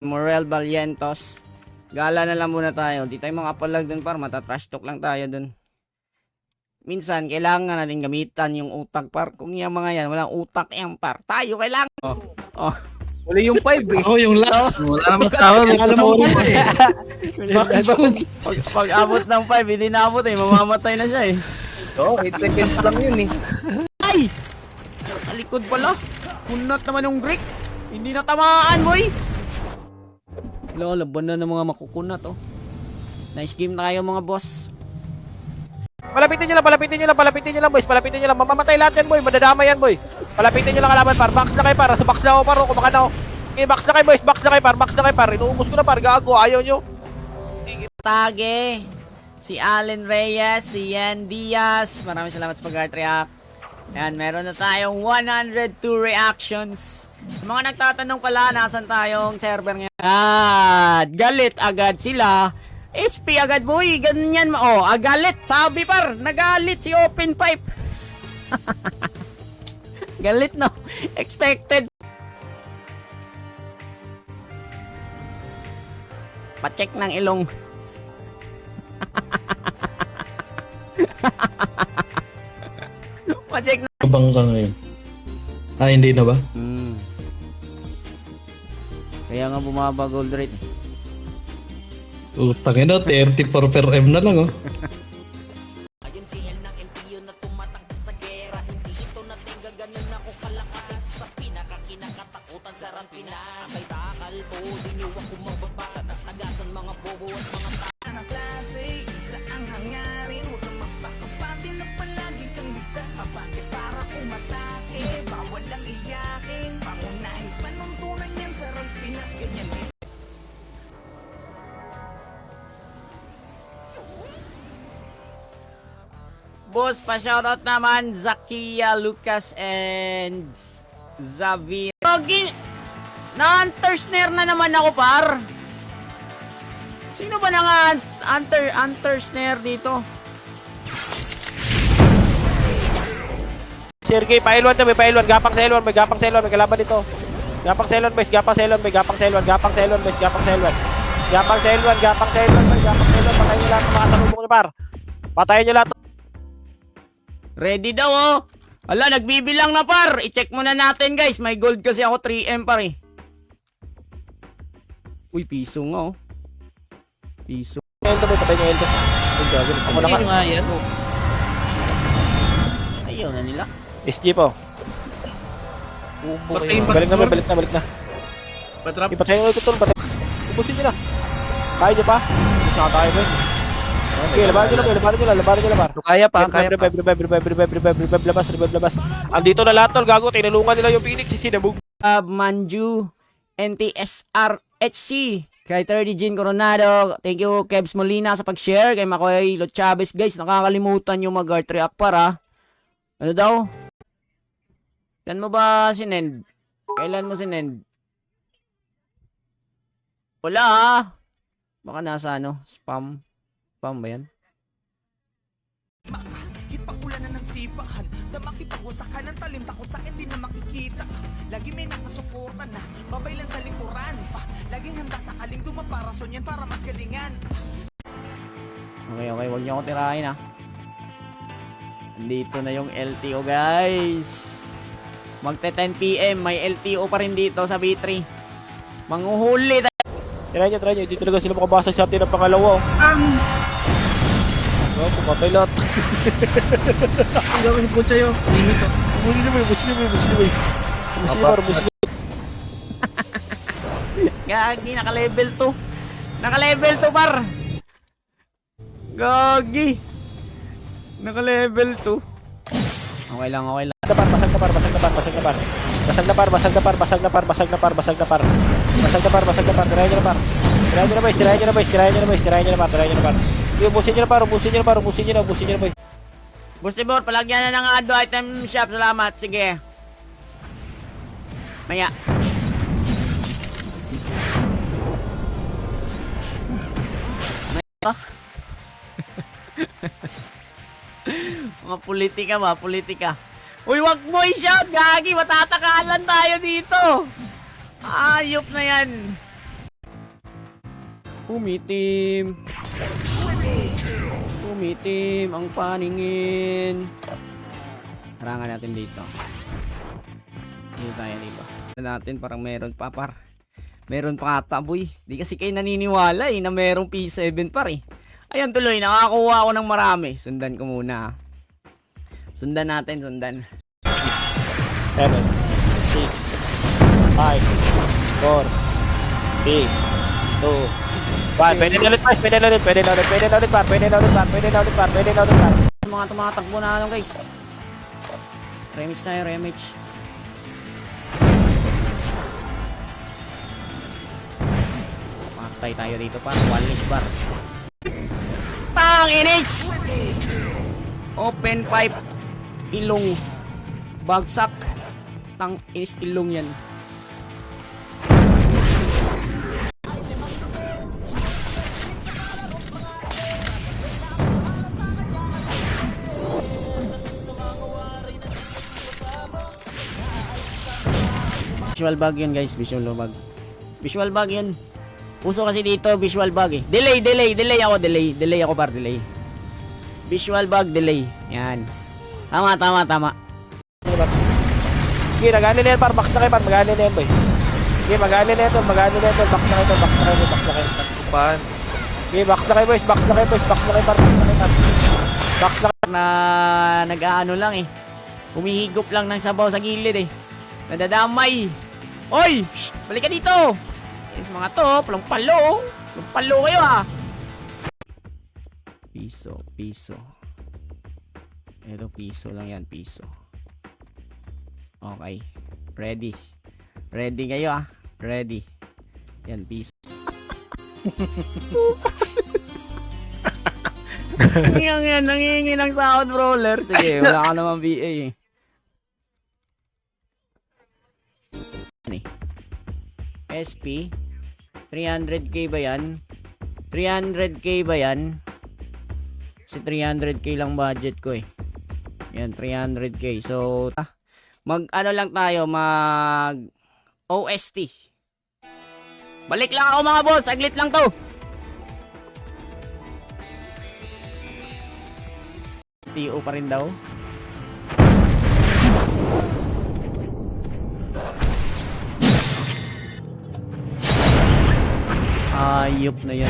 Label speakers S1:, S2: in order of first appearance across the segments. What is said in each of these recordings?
S1: Morel Barrientos. Gala na lang muna tayo. Di tayo makapalag dun par. Matatrash talk lang tayo dun. Minsan, kailangan natin gamitan yung utak par. Kung yung mga yan, walang utak yan par. Tayo kailangan. Oh.
S2: Wala yung 5 eh.
S3: Ako yung last. Wala naman tao. Alam mo rin eh.
S1: Pag abot ng 5, hindi na abot eh. Mamamatay na siya eh.
S2: Oo, 8 seconds lang yun eh.
S1: Ay! Sa likod pala. Kunat naman yung Greek. Hindi na tamaan, boy. Laban na ng mga makukunat, oh. Nice game na kayo, mga boss.
S2: Palapitin nyo lang, boys. Palapitin nyo lang. Mamamatay lahat yan, boy. Madadama yan, boy. Palapitin nyo lang kalaban, par. Box na kayo, par. Sa box na ako, par. Kumaka na ako. Okay, box na kayo, boys. Box na kayo, par. Inuubos ko na, par. Gago. Ayaw nyo.
S1: Tage. Si Allen Reyes, si Yan Diaz. Maraming salamat sa pag-art react. Yan, meron na tayong 102 reactions. Sa mga nagtatanong pala, nasan tayong server ngayon? Galit agad sila. HP agad, boy. Ganyan mo. Oh, galit. Sabi par, nagalit si Open Pipe. Galit, no? Expected. Pacheck ng ilong. Pacheck na.
S3: Kabang ka ngayon. Hindi na ba?
S1: Kaya nga bumaba gold rate.
S3: Utangin na, 34 per M na lang oh.
S4: Ayun si El ng LTO na tumatangkad sa gera. Hindi ito natingga, ganun ako kalakas sa pinakakinakatakutan sa Pinas. Ay takal ko, di niyo ako magbaba. Natagasan mga bobo at mga ng klase. Isa ang hangarin, huwag kang magpakapati na palagi kang ligtas. Abante para kumatake, bawal lang iyakin. Pangunahin panuntunan yan sa Pinas, ganyan din.
S1: Boss, pa-shoutout naman Zakia, Lucas, and Xavier. Na-hunter snare na naman ako, par. Sino ba na hunter snare dito?
S2: Sergey, pa-L1 na, may pa-L1. Gapang sa L1, may may kalaban dito. Gapang sa L1, boys. Gapang sa L1, boys. Gapang sa L1. Patayin nyo lahat ng mga salubong nyo, par. Patayin nyo lahat.
S1: Ready daw, oh. Ala, nagbibilang na, par. I-check muna natin, guys. May gold kasi ako 3M, par, eh. Uy, piso nga, oh. Piso.
S2: Eldo, boy. Patayin nyo Eldo. Ako na
S3: Hindi nga yan.
S1: Ayaw na nila.
S2: SG po.
S3: Upo kayo.
S2: Balik na.
S3: Patrap.
S2: Ipatayin nyo ito, tol. Ubusin nyo na. Kaya nyo pa? Ubus na tayo, boy. Okay, labarin nyo lang.
S3: Kaya pa.
S2: Revive, labas. Andito na lahat, tol. Gago, tinulungan nila yung Phoenix. Sinabog.
S1: Manju, NTSR HC, kay 30 Jean Coronado, thank you Kebs Molina sa pag-share, kay Makoy Lot Chavez, guys, nakakalimutan yung mag-art react para. Ano daw? Kailan mo ba sinend? Kailan mo sinend? Wala ah. Baka nasa spam. Spam ba yan?
S4: Ipag-ulanan ng sipahan na makipag-usakan ng talim takot sa akin di na makikita. Lagi may nakasuporta na babaylan sa likuran pa. Laging handa sa kaling dumaparason yan para mas galingan.
S1: Okay, huwag niyo ako tirahin ah. Dito na yung LTO, guys. Magte 10 PM, may LTO pa rin dito sa B3. Manghuhuli.
S2: Try nyo. Dito talaga sila makabasag sa atin ng pangalawa. Pumatay lahat.
S3: Ang gawin po sa'yo. Limit oh.
S2: Busin nyo, boy.
S1: Gagi, naka-level 2. Naka-level 2, par. Gagi. Naka-level 2. Okay lang.
S2: Basag na par. Tirahin nyo na par. Ubusin nyo na par.
S1: Boss Tibor, palagyan na ng Ado Item Shop. Salamat. Sige. Maya. Mga politika. Uy, wag mo i-shout, gagi. Matatakalan tayo dito. Ayop na yan. Umitim. Umitim ang paningin. Harangan natin dito. Dito tayo dito. Natin parang meron pa par. Meron pa ata boy. Di kasi kayo naniniwala na merong P7 par eh. Ayan tuloy, nakakuha ako ng marami. Sundan ko muna. Sundan natin, sundan.
S2: 7, 6, 5, 4, 3, 2, 1. Pwede na ulit, guys. Pwede na ulit, pwede na ulit, pwede na ulit, par. Pwede na ulit, par. Pwede na ulit, par. Pwede na ulit, par.
S1: Mga tumatakbo na ano guys. Remage tayo, remage. Patay tayo dito par. Wallis bar. Pang inis! Open pipe. Ilong. Bagsak. Tang inis ilong yan. Visual bug yun guys, visual bug. Visual bug yun. Puso kasi dito, visual bug eh. Delay ako par, delay. Visual bug, delay. Yan. Tama.
S2: Sige, nagani na yan, par. Max na kayo, par. Magani na yan, boy. Sige, magani na yan, tol. Magani na yan, tol. Max na kayo, tol. Max na kayo, boy. Max na kayo.
S3: Takupan.
S2: Sige, max na kayo, boys. Max na kayo, boys. Max na kayo, par. Max na kayo, par. Max na kayo.
S1: Na nag-aano lang eh. Humihigop lang ng sabaw sa gilid eh. Nadadamay. Oy! Shh! Balik ka dito! Yes, mga to, palang-palo. Palang-palo kayo ah. Piso. Ito, piso lang yan, piso. Okay. Ready. Ready kayo ah. Ready. Yan, piso. Yan, nangingi ng sound roller. Sige, wala ka naman VA eh. SP 300k ba yan? 300k ba yan? Kasi 300k lang budget ko eh. Yan, 300k. So, mag ano lang tayo, mag OST. Balik lang ako mga boss, saglit lang to. TO pa rin daw. Ayop na yan.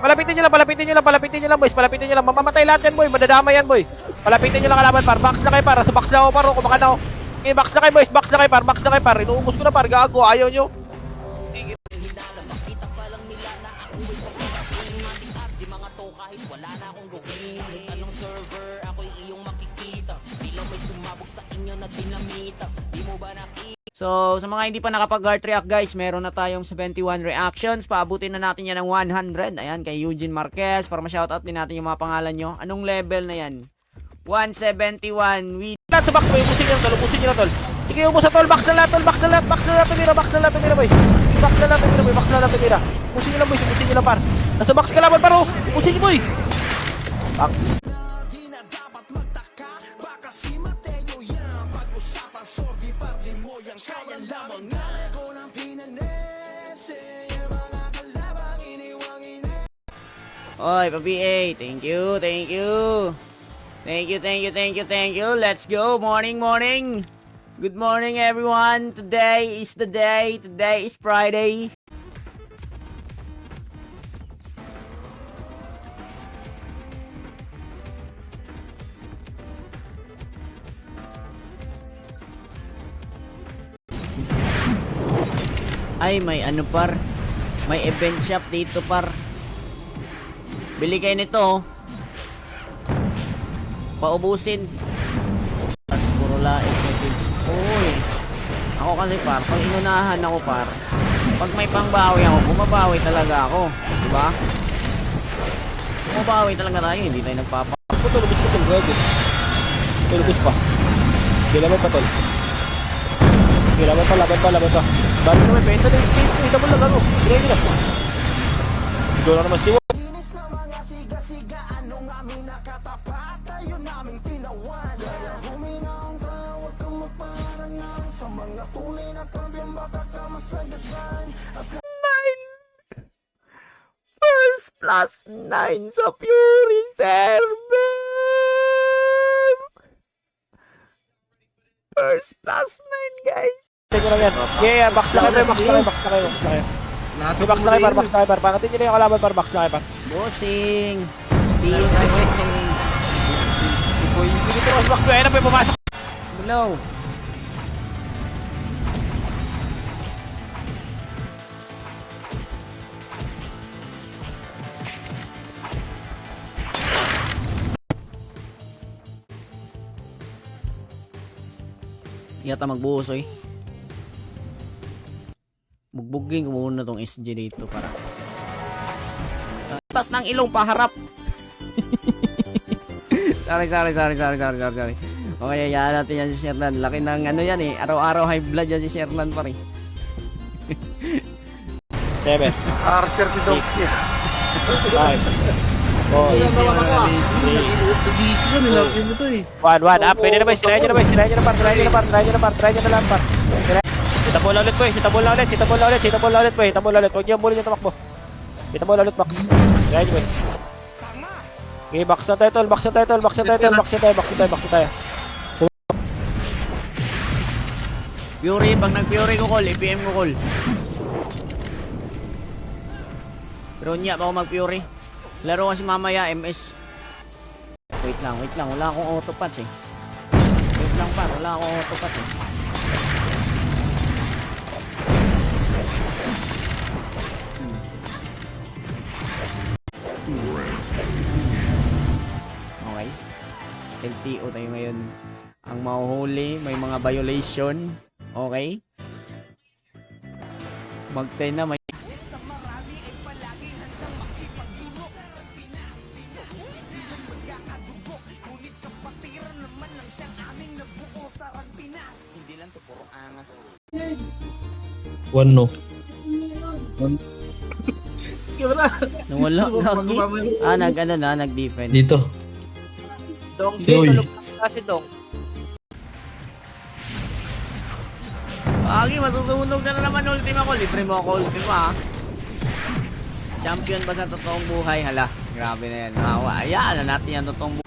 S2: Palapitin nyo lang, boys. Palapitin nyo lang. Mamamatay lahat yan, boy. Madadama yan, boy. Palapitin nyo lang kalaban, par. Box na kayo, par. Sa box na ako, par. Kumaka na ako. Okay, box na kayo, boys. Box na kayo, par. Box na kayo, par. Inuubos ko na, par. Gago. Ayaw nyo.
S1: So, sa mga hindi pa nakapag-heart react guys, meron na tayong 71 reactions. Paabutin na natin yan ng 100. Ayan, kay Eugene Marquez. Para ma-shoutout din natin yung mga pangalan nyo. Anong level na yan? 171 with...
S2: Lahat sa box, boy. Ubusin nyo lang, tol. Ubusin nyo lang, tol. Sige, ubus na, tol. Box na lahat, tol. Box na lahat. Box na lahat. Tumira, box na lahat. Tumira, boy. Box na lahat. Tumira, boy. Box na lahat. Tumira. Ubusin nyo lang, boy. Ubusin nyo lang, par. Nasa box ka laban, paro. Ubusin nyo, boy. Back.
S1: Oy, pa-BA. Thank you. Let's go. Morning. Good morning, everyone. Today is the day. Today is Friday. Ay, may ano par. May event shop dito par. Bili kayo nito oh. Paubusin. Tapos puro laing message. Uy. Ako kasi par, pag inunahan ako par, pag may pangbawi ako, bumabawi talaga ako. Diba? Bumabawi talaga tayo, hindi tayo nagpapa.
S2: Tulubis ko, tol. Gago. Tulubis pa. Gilaban pa, tol. Laban pa. Bago naman, penta na yung space. Ito mo lang, gago. Ginay na. Ito na naman siwa.
S1: plus 9 sa Fury server! First plus 9, guys!
S2: Tingnan lang yan. Yeah, box na kayo, box na kayo, box na kayo, box na kayo. Box na kayo, par, box na kayo, par. Pangatin nyo na yung kalaban, par, box na kayo, par.
S1: Bossing! Team bossing!
S2: Hindi ko mas box na, ayun na po yung pumasok.
S1: Below! Yata magbuhos, oy. Bugbugin ko muna tong SG dito para. Tas ng ilong paharap. sorry. Okay, hayaan natin yan si Shernan. Laki ng ano yan eh. Araw-araw high blood yan si Shernan pa rin.
S2: 7,
S3: Archer si Doxy.
S2: 5, 4,
S3: Gising ko, nilapin mo to eh.
S2: 1, up. Pwede na boys, sirayan nyo na boys, sirayan nyo na par, sirayan nyo na par, sirayan nyo na par, sirayan nyo na lang par. Kita bola ulit boys, kita bola ulit, kita bola ulit, kita bola ulit boys, kita bola ulit. Huwag niyo muli yung tumakbo. Kita bola ulit box. Sirayan nyo boys. Okay, box na tayo tol, box na tayo tol, box na tayo tol, box na tayo, box na tayo, box na tayo.
S1: Fury, pag nag-Fury ko call, IPM ko call. Pero niya pa ako mag-Fury. Laro kasi mamaya, MS. Wait lang, wala akong autopats eh. Wait lang par, wala akong autopats eh. Okay. LTO tayo ngayon. Ang mahuhuli, may mga violation. Okay. Mag-10 na may
S3: One no.
S1: nawala lagi. Nag-ano na, nag-defend.
S3: Dito.
S2: Dong,
S3: Uy.
S2: tulog kasi dong.
S1: Agi, matutunog na naman ultima ko. Libre mo ako ultima ha. Champion ba sa totoong buhay? Hala, grabe na yan. Hayaan na natin yan totoong buhay.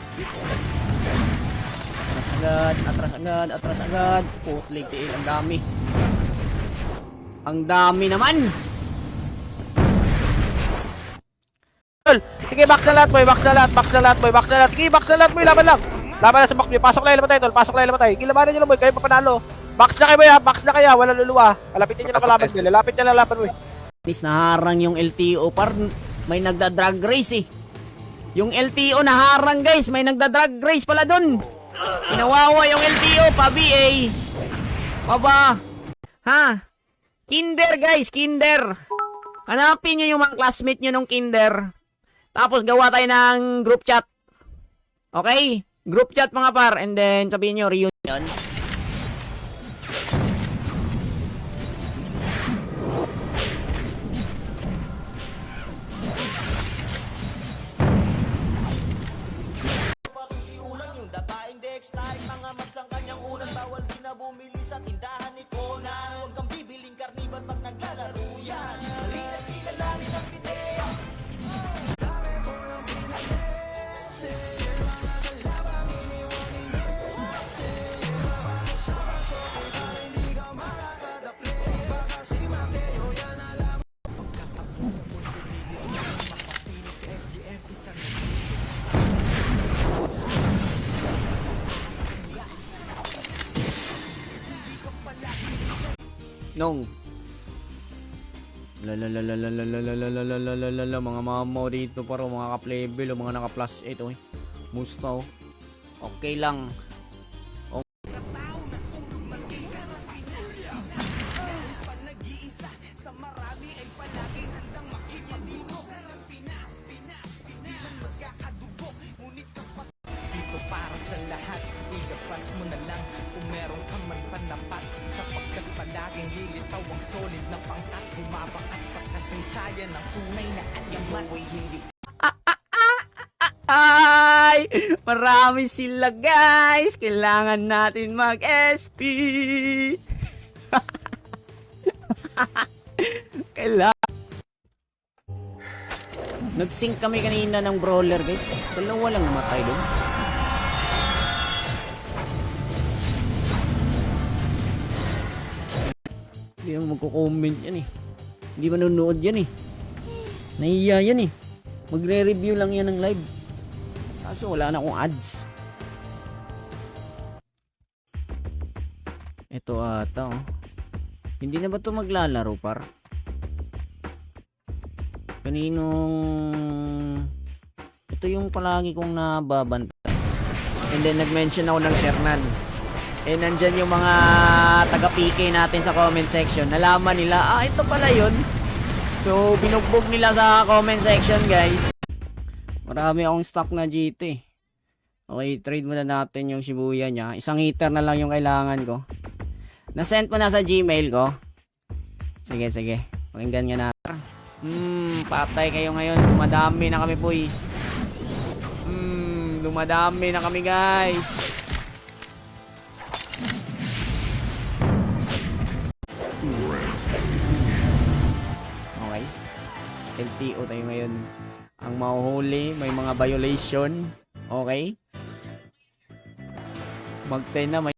S1: Atras agad. Putlig tiil, ang dami. Ang dami naman.
S2: Tol, sige box na lahat boy, box na lahat, box na lahat boy, box na lahat. Sige, box na lahat boy, laban lang. Laban na sa box boy, pasok na ilaban tayo tol, pasok na ilaban tayo. Gilabanan nyo lang boy, kayo pa panalo. Box na kayo boy ha, box na kayo, wala luluwa. Lapitin nyo lang kalaban nyo, lalapit nyo lang laban boy.
S1: Is naharang yung LTO par may nagda-drag race eh. Yung LTO naharang guys, may nagda-drag race pala dun. Pinawawa yung LTO pa BA. Baba. Ha? Kinder guys, kinder. Hanapin nyo yung mga classmate nyo nung kinder. Tapos gawa tayo ng group chat. Okay? Group chat mga par. And then sabihin nyo reunion.
S4: Mga magsang kanyang unang bawal di na bumili sa tindahan ni Conan. Huwag kang bibiling karnibat pag naglalaro yan. Halina't kilalanin ang video.
S1: Nung mga mamaw dito paro, mga ka-level o mga naka plus 8 oy. Musta oh. Okay lang.
S4: Para sa lahat, ilabas mo na lang kung meron kang man panapat, sapagkat palaging lilitaw ang solid na pangkat, bumabakat sa kasaysayan ng tunay na anyaman. Hindi
S1: Ay! Marami sila guys! Kailangan natin mag-SP! Kailangan Nag-sync kami kanina ng brawler guys. Dalawa lang namatay doon. Hindi lang magko-comment yan eh. Hindi manonood yan eh. Nahiya yan eh. Magre-review lang yan ng live. Kaso wala na akong ads. Ito ata oh. Hindi na ba ito maglalaro par? Kaninong... Ito yung palagi kong nababanta. And then nag-mention ako ng Shernan. Eh nandyan yung mga taga-PK natin sa comment section. Nalaman nila, ito pala yun. So binugbog nila sa comment section guys. Marami akong stock na GT. Okay, trade muna natin yung Shibuya niya. Isang heater na lang yung kailangan ko. Na-send mo na sa Gmail ko. Sige, sige. Pakinggan nga natin. Patay kayo ngayon. Dumadami na kami, boy. Dumadami na kami, guys. Okay. LTO tayo ngayon. Ang mahuhuli, may mga violation. Okay. Mag-10 na, may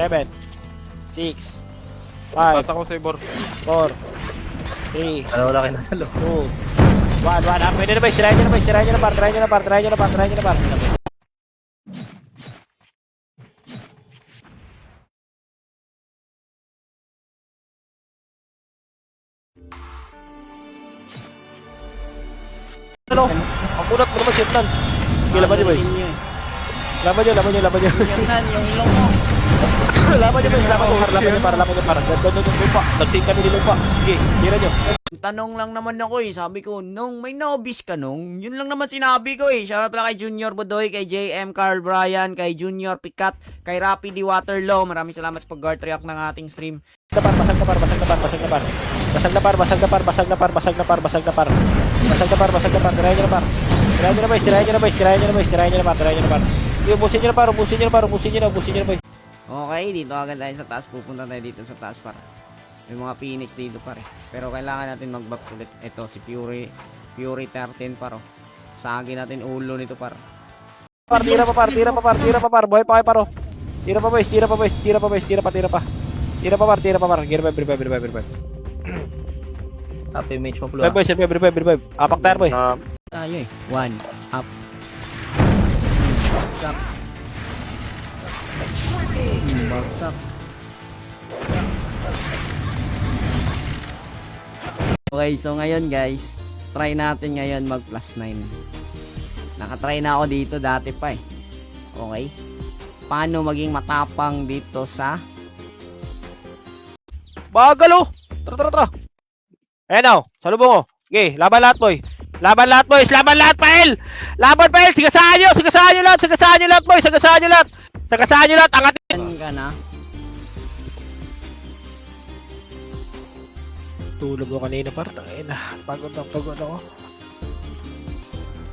S2: Seven, 6, 5,
S3: Pasa ko sa ibor.
S2: 4, 3,
S3: Ano wala kayo nasa loob?
S2: 2, 1. Pwede na ba? Sirahin nyo na ba? Sirahin nyo na par. Try nyo na par. Try nyo na par. Try nyo na par. Ano? Ang kunat mo naman, Shernan. Sige, laban nyo, boys. Laban nyo, laban nyo, laban nyo.
S1: Yan, yung ilong mo.
S2: Laban nyo, boys. Laban nyo, par. Laban nyo, par. Laban nyo, par. Ganda nyo, lupa. Nagsing kami ni lupa. Sige, tira nyo.
S1: Tanong lang naman ako eh. Sabi ko, nung may nobis ka nung, yun lang naman sinabi ko eh. Shoutout pala kay Junior Budoy, kay JM Carl Bryan, kay Junior Picat, kay Rappi D. Waterloo. Maraming salamat sa pag-guard react ng ating stream.
S2: Basag na par, basag na par, basag na par. Basag na par, basag na par, basag na par, basag na par, basag na par. Basag na par, basag na par. Tirahin nyo na par. Tirahin nyo na boys, tirahin nyo na boys, tirahin nyo na boys, tirahin nyo na par, tirahin nyo na par. Ubusin nyo na par, ubusin nyo na par, ubusin nyo na, ubusin nyo na boys.
S1: Okay, dito agad tayo sa taas. Pupunta tayo dito sa taas para. May mga Phoenix dito pare. Pero kailangan natin mag-buff ulit. Ito si Fury 13 paro. Sagin natin ulo nito par.
S2: Par, tira pa par, tira pa par, tira pa par. Buhay pa kayo paro. Tira pa boys, tira pa boys, tira pa boys, tira pa, tira pa. Tira pa par, tira pa par. Gear 5, revive, revive, revive.
S3: Happy match mo pula.
S2: Revive boys, revive, revive, revive. Apak tire boy.
S1: Tayo eh. 1 up. Bagsak. Bagsak. Okay, so ngayon guys, try natin ngayon mag +9. Nakatry na ako dito dati pa eh. Okay. Paano maging matapang dito sa
S2: Bagal oh. Tara, tara, tara. Ayan o, salubong o. Okay, laban lahat boy. Laban lahat boys, laban lahat pael. Laban pael, sigasahan nyo lahat, sigasahan nyo lahat boys, sigasahan nyo lahat. Sigasahan nyo lahat, angatin.
S1: ka na?
S2: Tulog ko kanina par, tangina. Pagod ako.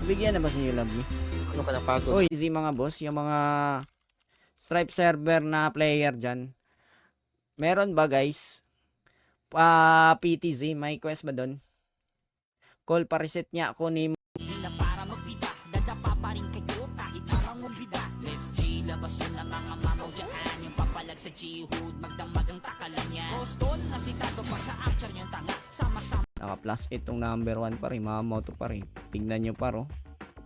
S1: Bigyan na ba sa inyo love me?
S3: Ano ka napagod?
S1: Uy, easy mga boss, yung mga Stripe server na player dyan. Meron ba guys? PTZ, may quest ba doon? Call pa reset niya ako ni
S4: na para magbida, dadapa pa rin kayo kahit mamang bida. Let's G, labas yun ang mga mamaw dyan. Yung papalag sa G-Hood, magdamag ang takalan yan. Boston, nasitado pa sa archer yung tanga. Sama-sama
S1: naka plus 8 tong number 1 pa rin, mamaw to pa rin. Tignan nyo par oh.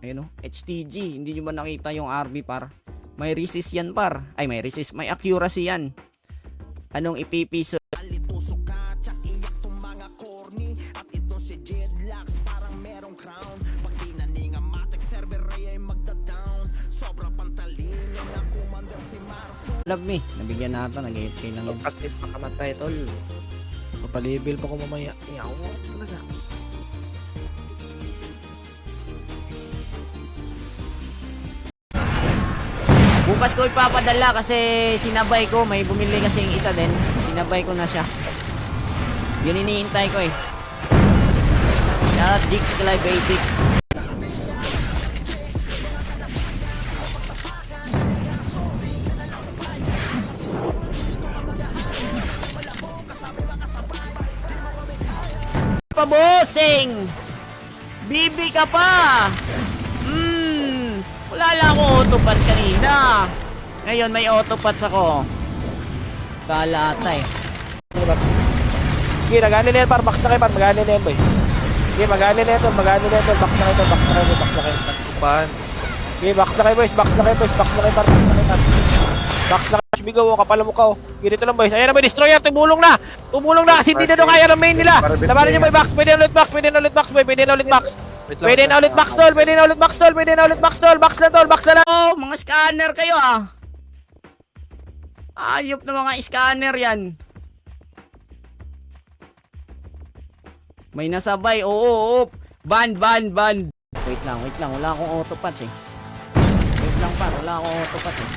S1: Ayun oh, HTG, hindi nyo ba nakita yung RB par? May resist yan par. Ay may resist, may accuracy yan. Anong ipipiso?
S4: alito suka, tsak iyak tong mga corny. At ito si Jedlax, parang merong crown. Pag tinaning ang matek server ay magda-down. Sobra pantalino na commander si Marso.
S1: Love me, nabigyan natin, nag-8k lang yun.
S3: Practice makamatay tol.
S2: Papalevel pa ko mamaya. Iyaw mo talaga.
S1: Bukas ko ipapadala kasi sinabay ko. May bumili kasing isa din. Sinabay ko na siya. Yun iniintay ko eh. Shoutout Jigs Kalay Basic. Pabosing! Bibi ka pa! Wala lang ako autopats kanina. Ngayon may autopats ako. Kala ata eh.
S2: Sige, nag-ano na yan, par. Max na kayo, par. Mag-ano na yan, boy. Sige, mag-ano na yan, tol. Mag-ano na yan, tol. Max na kayo, tol. Max na kayo, boy. Max na kayo.
S3: Tupan.
S2: Sige, max na kayo, boys. Max na kayo, boys. Max na kayo, par. Max na kayo, par. Max na kayo, bigaw. Kapal mo ka, oh. Ganito lang, boys. Ayan na, boy. Destroyer. Tumulong na. Tumulong na kasi hindi na doon kaya ng main nila. Labanan niyo, boy. Max. Pwede na ulit, Max. Pwede na ulit, Max, boy. Pwede na ulit, Max. Pwede na ulit, Max, tol. Pwede na ulit, Max, tol. Pwede na ulit, Max, tol. Max na, tol. Max na lang.
S1: Oh, mga scanner kayo ah. Ayop na mga scanner yan. May nasabay. Oo. Ban. Wait lang. Wala akong autopats eh. Wait lang pa. Wala akong autopats eh.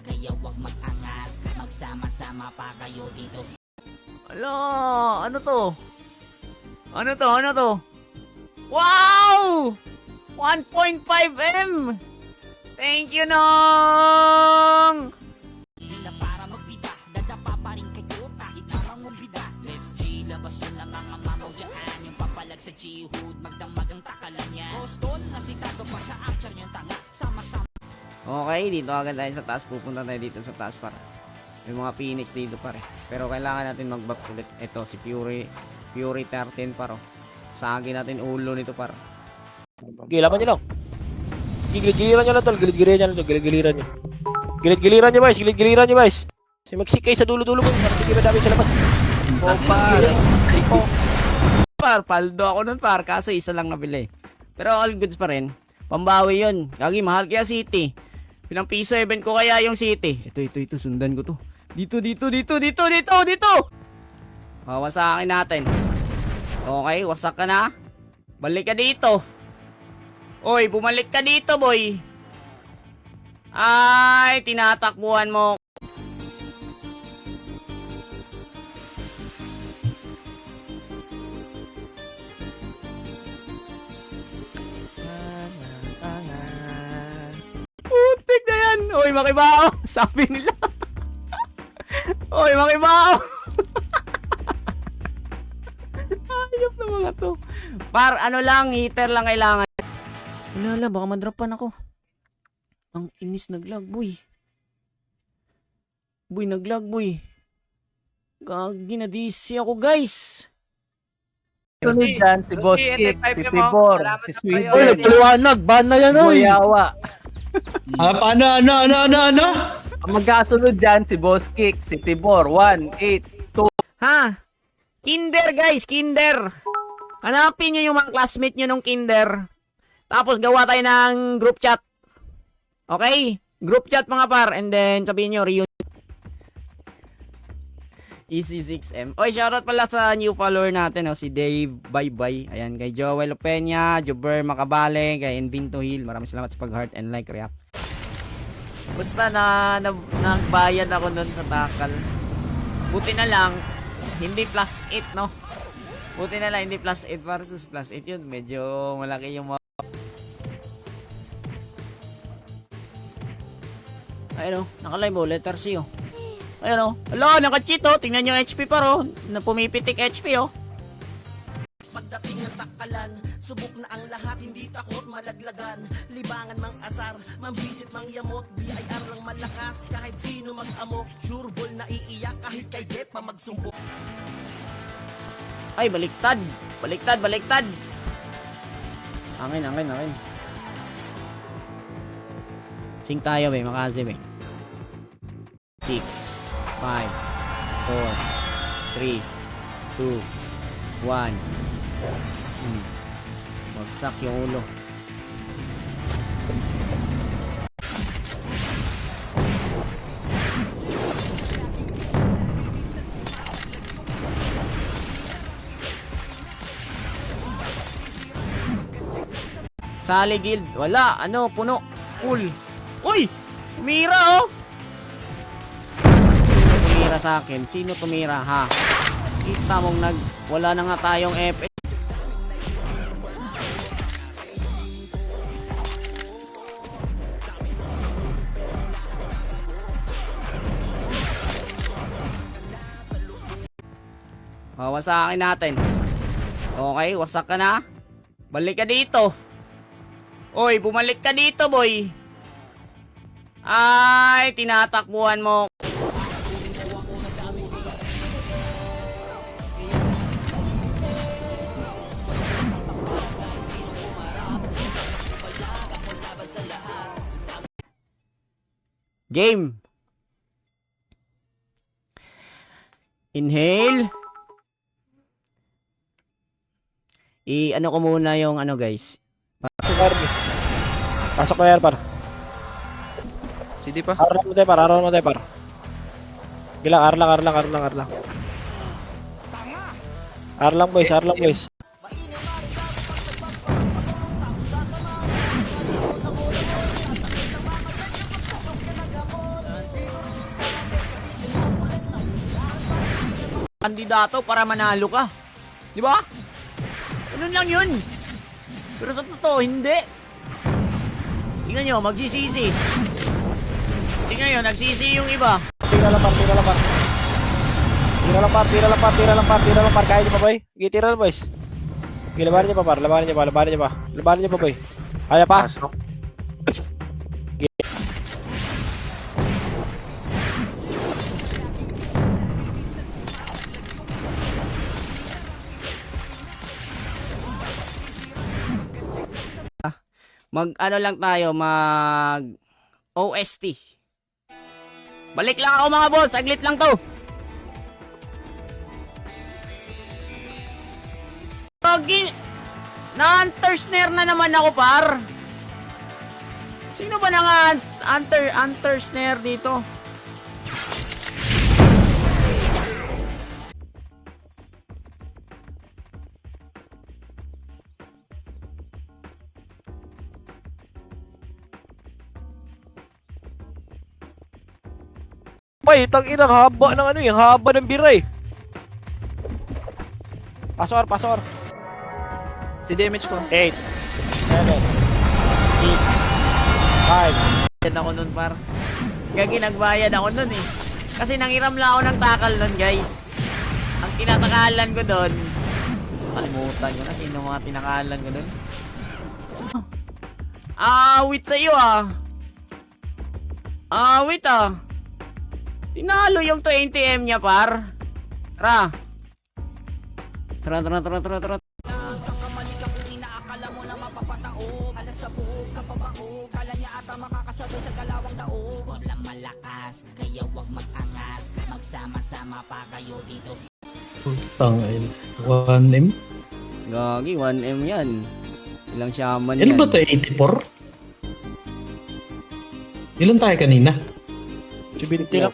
S4: Kaya wag mag-angas, magsama-sama pa kayo dito.
S1: Ala, ano to? Ano to? Wow! 1.5M! Thank you, Nong!
S4: Hindi na para magbida, dadapa pa rin kayo kahit namang magbida. Let's G, labas yun ang mga mamaw dyan. Yung papalag sa G-hood, magdamag ang takalan yan. Boston, nasitado pa sa archer yung tanga. Sama-sama.
S1: Okay, dito agad tayo sa taas. Pupunta tayo dito sa taas para. May mga Phoenix dito pare. Pero kailangan natin mag-buff ulit. Ito, si Fury 13 paro. Sagin natin ulo nito par.
S2: Okay, laban nyo lang. Gilid-giliran nyo lang, tol. Gilid-giliran nyo. Gilid-giliran nyo, boys. Si Mexic kayo sa dulo-dulo, boys. Para hindi madami sa labas.
S1: Par, paldo ako nun par. Kaso isa lang nabili. Pero all goods pa rin. Pambawi yun. Gagi, mahal kaya City. Pinang P7 ko kaya yung City. Ito. Sundan ko to. Dito. Wawasakin natin. Okay, wasak ka na. Balik ka dito. Oy, bumalik ka dito, boy. Ay, tinatakbuhan mo. Putik na yan. Oy, makibao. Sabi nila. Oy, makibao. Ayop na mga to. Par, ano lang, heater lang kailangan. Wala, baka madropan ako. Ang inis naglag, boy. Naglag, boy. Gagi na DC ako, guys.
S3: Sunod dyan, si Boss Kick, si Tibor, si Sweden.
S5: Oy, nagpaliwanag. Ban na yan, oy.
S3: Buyawa.
S5: Ano?
S3: Ang magkasunod dyan, si Boss Kick, si Tibor, 1, 8, 2.
S1: Ha? Kinder, guys, kinder. Hanapin nyo yung mga classmate nyo nung kinder. Tapos gawa tayo ng group chat. Okay? Group chat mga par. And then sabihin nyo, reunion. EC6M. Oy, shoutout pala sa new follower natin, si Dave Bye. Ayan, kay Joel Opeña, Jober Macabale, kay Invinto Hill. Maraming salamat sa pag-heart and like, react. Basta nagbayad ako nun sa takal. Buti na lang, hindi plus 8, no? Buti na lang, hindi plus 8 versus plus 8 yun. Medyo malaki yung mga... Ayun, nakalive o, letter C o. Ayun o. Hala, naka-cheat o. Tingnan nyo HP pa ro. Na pumipitik HP o.
S4: Pagdating ng takalan, subok na ang lahat, hindi takot malaglagan. Libangan mang asar, mambisit mang yamot, BIR lang malakas, kahit sino mag-amok. Sure ball na iiyak kahit kay Depa magsumbok.
S1: Ay, baliktad. Baliktad, baliktad. Angin. Sing tayo, be. Makasi, be. 6, 5, 4, 3, 2, 1. Bagsak yung ulo. Sali guild. Wala. Ano, puno. Full. Uy! Tumira, oh! Sino tumira sa akin? Sino tumira, ha? Kita mong wala na nga tayong FX. Wasakin natin. Okay, wasak ka na. Balik ka dito. Oy, bumalik ka dito, boy. Ay, tinatakbuhan mo. Game. Inhale. Ano ko muna yung ano, guys.
S2: Pasok ko yan, par.
S6: CD pa.
S2: Araw mo tayo, par. Gilang, arlang. Arlang, boys.
S1: Kandidato para manalo ka. Di ba? Ganun lang yun. Pero sa totoo, hindi. Tingnan nyo, magsisisi. Tingnan nyo, nagsisi yung iba.
S2: Tira lang, par. Kaya nyo pa, boy? Sige, tira lang, boys. Sige, labanan nyo pa, par. Labanan nyo pa, boy. Kaya pa?
S1: Ano lang tayo, OST. Balik lang ako, mga boss. Saglit lang to. Na-hunter snare na naman ako, par. Sino ba nang hunter snare dito?
S2: Boy, tang-inang haba ng ano, yung haba ng bira eh. Pasor.
S6: CD image ko.
S2: 8, 7, 6, 5.
S1: Bayad ako nun, par. Gagi, nagbayad ako nun eh. Kasi nangiram lang ako ng takal nun, guys. Ang tinatakalan ko doon, kalimutan ko na sino mga tinakalan ko doon. Wait sa iyo, wait, tinalo yung 20M niya, par. Tara.
S4: Kakamali ka kung inaakala mo na mapapatao. Alas sa buhok ka pabao. Kala niya ata makakasabay sa galawang dao. Huwag lang malakas, kaya huwag mag-angas. Magsama-sama pa kayo dito.
S5: Tangin. 1M?
S1: Gagi, 1M yan. Ilang shaman
S5: Ano
S1: yan.
S5: ba ito? 84? Ilan tayo kanina?
S2: 20 lang.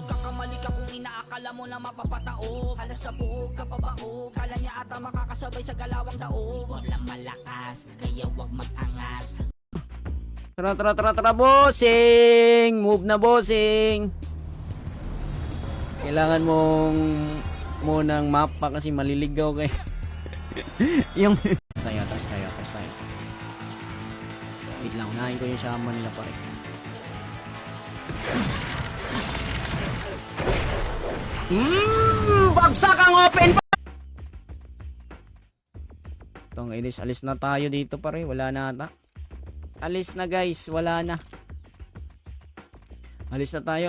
S4: Kakamali ka kung inaakala mo na mapapatao. Alas sa buhok ka pabao. Kala niya ata makakasabay sa galawang dao. Huwag lang malakas, kaya huwag mag-angas.
S1: Tara, bossing! Move na, bossing! Kailangan mong munang mapa kasi maliligaw kayo. Yung... Tras tayo. Wait lang, unahin ko yung shaman nila pare. Bagsak ang open pa! Tong alis na tayo dito pare, wala na ata. Alis na guys, wala na. Alis na tayo.